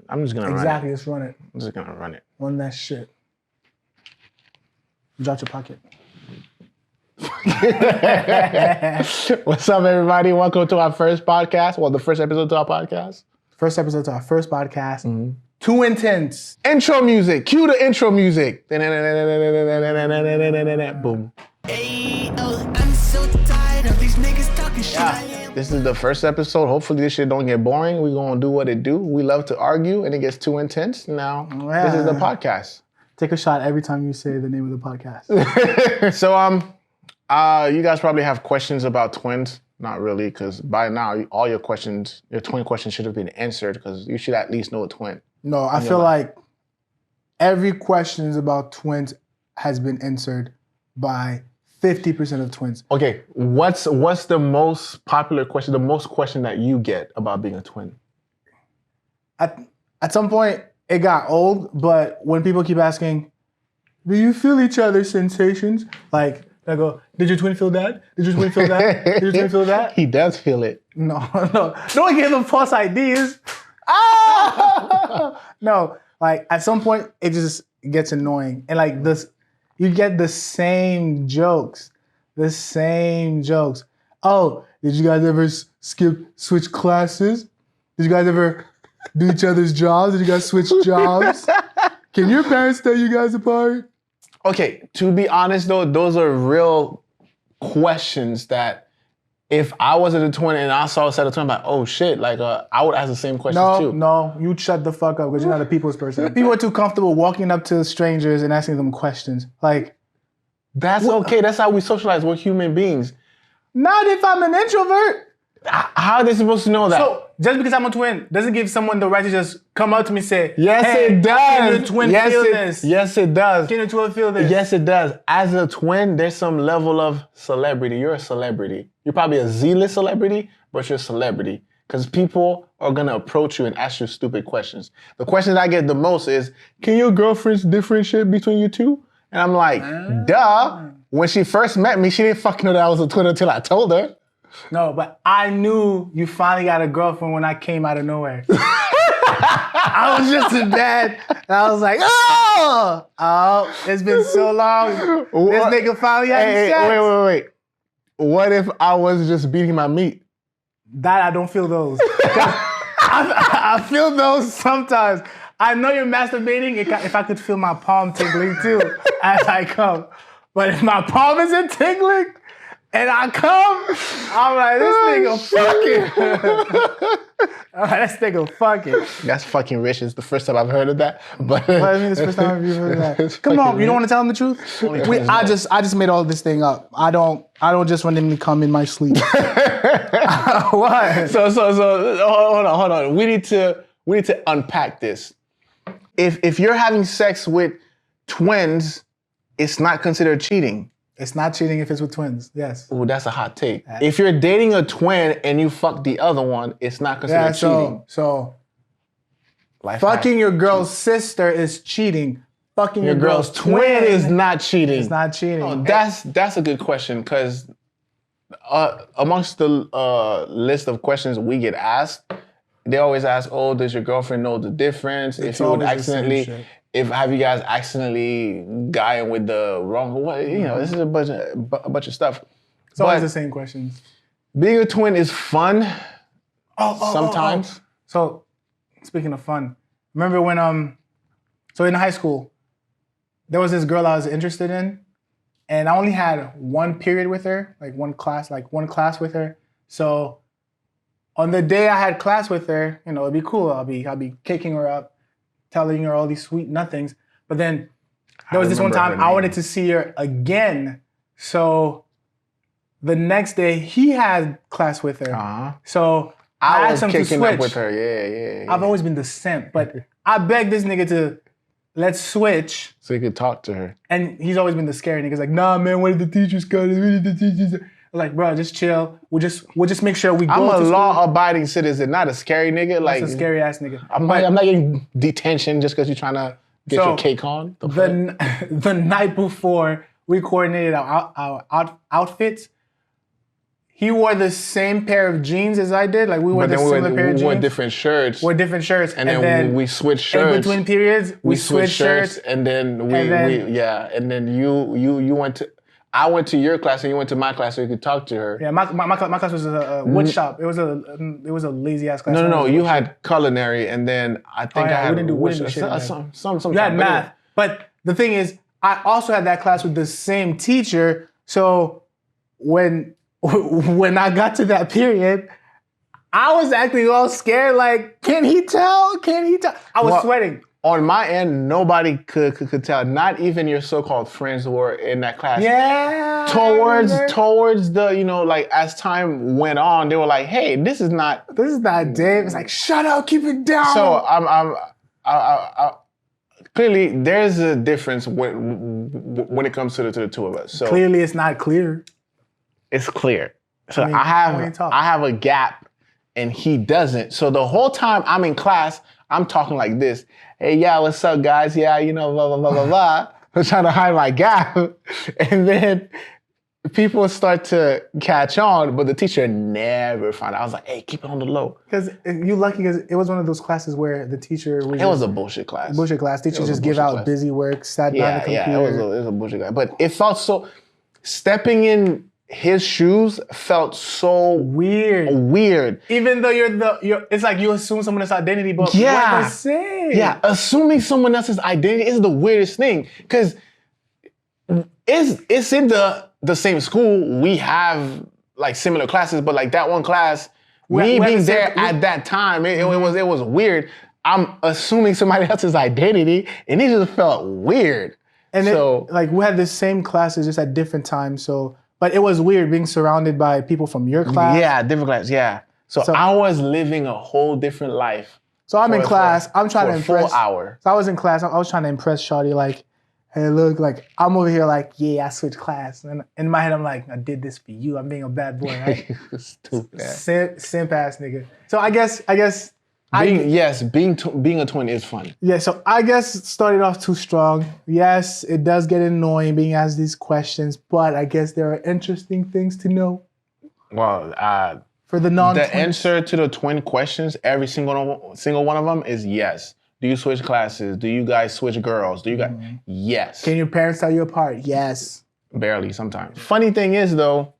I'm just gonna Exactly, let's run it. I'm just gonna run it. Run that shit. Drop your pocket. What's up, everybody? Welcome to our first podcast. Well, the first episode to our podcast. First episode to our first podcast. Twintense. Intro music. Cue the intro music. Boom. I'm so tired of these niggas talking shit. Yeah. This is the first episode. Hopefully this shit don't get boring. We're gonna do what it do. We love to argue and it gets too intense. Now, This is the podcast. Take a shot every time you say the name of the podcast. So, you guys probably have questions about twins. Not really, because by now, all your questions, your twin questions should have been answered because you should at least know a twin. No, I feel like every question about twins has been answered by 50% of twins. Okay, what's the most popular question, the most question that you get about being a twin? At some point, it got old, but when people keep asking, do you feel each other's sensations? Like, I go, did your twin feel that? Did your twin feel that? Did your twin feel that? He does feel it. No. Don't give them false ideas. Ah! No, like at some point it just gets annoying. And like this, you get the same jokes. Oh, did you guys ever switch classes? Did you guys ever do each other's jobs? Did you guys switch jobs? Can your parents tell you guys apart? Okay, to be honest though, those are real questions that if I wasn't a twin and I saw a set of twins, I'm like, oh shit, like I would ask the same questions too. No, you shut the fuck up because you're not a people's person. People are too comfortable walking up to strangers and asking them questions. Like, that's okay, that's how we socialize, we're human beings. Not if I'm an introvert. How are they supposed to know that? So, just because I'm a twin doesn't give someone the right to just come up to me and say, yes, hey, it does. Can your twin feel this? Yes, it does. Can your twin feel this? Yes, it does. As a twin, there's some level of celebrity. You're a celebrity. You're probably a Z-list celebrity, but you're a celebrity. Because people are going to approach you and ask you stupid questions. The question I get the most is, can your girlfriends differentiate between you two? And I'm like, duh. When she first met me, she didn't fucking know that I was a twin until I told her. No, but I knew you finally got a girlfriend when I came out of nowhere. I was just in bed, and I was like, oh, it's been so long. This nigga finally had sex. Wait. What if I was just beating my meat? That I don't feel those. I feel those sometimes. I know you're masturbating if I could feel my palm tingling too as I come. But if my palm isn't tingling, and I come, I'm like, this nigga fucking. That's fucking rich. It's the first time I've heard of that. But what do you mean it's the first time you've heard of that? Come on, you don't want to tell him the truth? I just made all this thing up. I don't just randomly come in my sleep. What? So hold on. We need to unpack this. If you're having sex with twins, it's not considered cheating. It's not cheating if it's with twins, yes. Oh, that's a hot take. If you're dating a twin and you fuck the other one, it's not considered cheating. So fucking your girl's sister is cheating. Fucking your girl's twin is not cheating. It's not cheating. Oh, that's a good question because amongst the list of questions we get asked, they always ask, oh, does your girlfriend know the difference? If you would accidentally... Have you guys accidentally gotten with the wrong one? You know, this is a bunch of stuff. It's always the same questions. Being a twin is fun. Sometimes. So, speaking of fun, remember when so in high school, there was this girl I was interested in, and I only had one period with her, like one class with her. So, on the day I had class with her, you know, it'd be cool. I'll be kicking her up, telling her all these sweet nothings. But then there was this one time I wanted to see her again. So the next day he had class with her. So I asked him to switch. Up with her. Yeah. I've always been the simp, but I begged this nigga to let's switch. So he could talk to her. And he's always been the scary nigga. He's like, nah, man, when did the teachers come? When did the teachers? I'm like, bro, just chill. We'll just make sure we go. I'm a law-abiding citizen, not a scary nigga. Like that's a scary ass nigga. I'm not getting detention just because you're trying to get your cake on. The night before we coordinated our outfits, he wore the same pair of jeans as I did. Like we wore the similar pair of jeans. We wore different shirts. Wore different shirts. And then we switched shirts. In between periods, we switched shirts. And then and then you went to, I went to your class and you went to my class so you could talk to her. Yeah, my class was a wood shop. It was a lazy ass class. No. You had culinary, and then I think I had we didn't do some. You had math, but the thing is, I also had that class with the same teacher. So when I got to that period, I was acting all scared. Like, can he tell? I was sweating. On my end, nobody could tell. Not even your so-called friends who were in that class. Yeah. Towards the, like as time went on, they were like, "Hey, this is not Dave." It's like, shut up, keep it down. So I clearly there's a difference when it comes to the two of us. So clearly, it's not clear. It's clear. So I have a gap, and he doesn't. So the whole time I'm in class, I'm talking like this. Hey, yeah, what's up, guys? Yeah, blah, blah, blah, blah, blah. I'm trying to hide my gap. And then people start to catch on, but the teacher never found out. I was like, hey, keep it on the low. Because you lucky because it was one of those classes where the teacher was... It was a bullshit class. Bullshit class. Teachers just give out busy work, sat down the computer. Yeah, it was a bullshit class. But it felt so... Stepping in his shoes felt so weird. Even though it's like you assume someone's identity, but what the same. Yeah, assuming someone else's identity is the weirdest thing. Because it's in the same school. We have like similar classes, but like that one class, being there at that time, it was weird. I'm assuming somebody else's identity, and it just felt weird. And like we had the same classes just at different times, so... But it was weird being surrounded by people from your class. Yeah, different class, yeah. So I was living a whole different life. So I'm in class. I'm trying to impress. For a full hour. So I was in class. I was trying to impress Shawty. Like, hey, look, like I'm over here. Like, yeah, I switched class. And in my head, I'm like, I did this for you. I'm being a bad boy, right? Stupid. Simp ass nigga. So I guess. Being a twin is fun. Yeah, so I guess it started off too strong. Yes, it does get annoying being asked these questions, but I guess there are interesting things to know. Well, for the non-twins. The answer to the twin questions, every single one of them is yes. Do you switch classes? Do you guys switch girls? Do you guys? Yes. Can your parents tell you apart? Yes. Barely sometimes. Funny thing is though,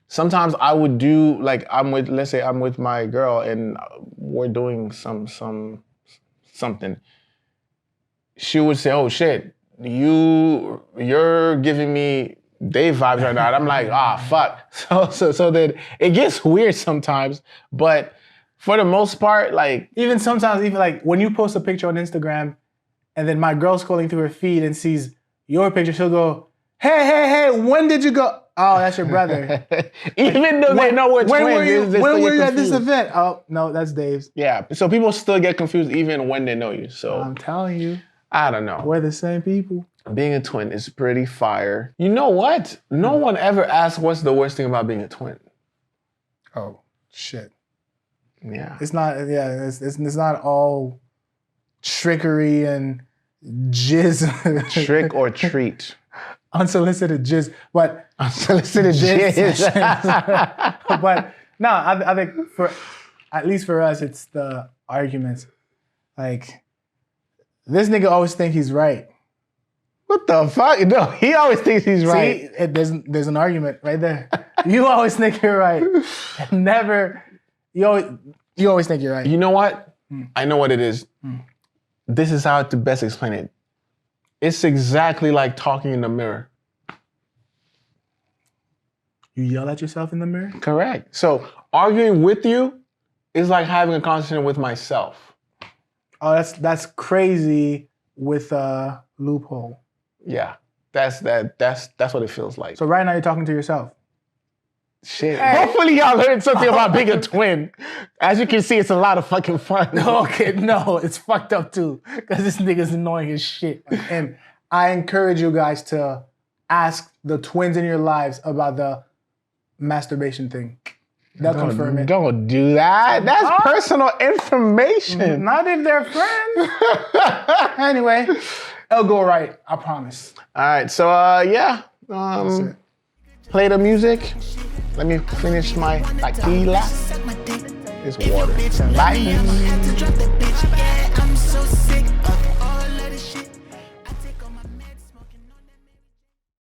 sometimes I would do, like let's say I'm with my girl and we're doing something. She would say, oh shit, you're giving me Dave vibes right now. And I'm like, fuck. So then it gets weird sometimes, but for the most part, like... Even sometimes, like when you post a picture on Instagram and then my girl's scrolling through her feed and sees your picture, she'll go, hey, when did you go? Oh, that's your brother. Even though they know we're twins. When were you at this event? Oh, no, that's Dave's. Yeah, so people still get confused even when they know you. So I'm telling you. I don't know. We're the same people. Being a twin is pretty fire. You know what? No one ever asked what's the worst thing about being a twin. Oh, shit. Yeah. It's not all trickery and jizz. Trick or treat. Unsolicited jizz, but unsolicited jizz. But no, I think at least for us, it's the arguments. Like this nigga always think he's right. What the fuck? No, he always thinks he's right. See, there's an argument right there. You always think you're right. Never. You always think you're right. You know what? I know what it is. This is how to best explain it. It's exactly like talking in the mirror. You yell at yourself in the mirror? Correct. So arguing with you is like having a conversation with myself. Oh, that's crazy with a loophole. Yeah. That's what it feels like. So right now you're talking to yourself. Shit. Hey. Hopefully y'all learned something about being a twin. As you can see, it's a lot of fucking fun. Okay, no, it's fucked up too. Because this nigga's annoying as shit. And I encourage you guys to ask the twins in your lives about the masturbation thing. They'll confirm it. Don't do that. That's personal information. Not if they're friends. Anyway, it'll go right. I promise. All right, so yeah. Play the music. Let me finish my tequila. It's water. Bye. Had to drop that bitch, yeah, I'm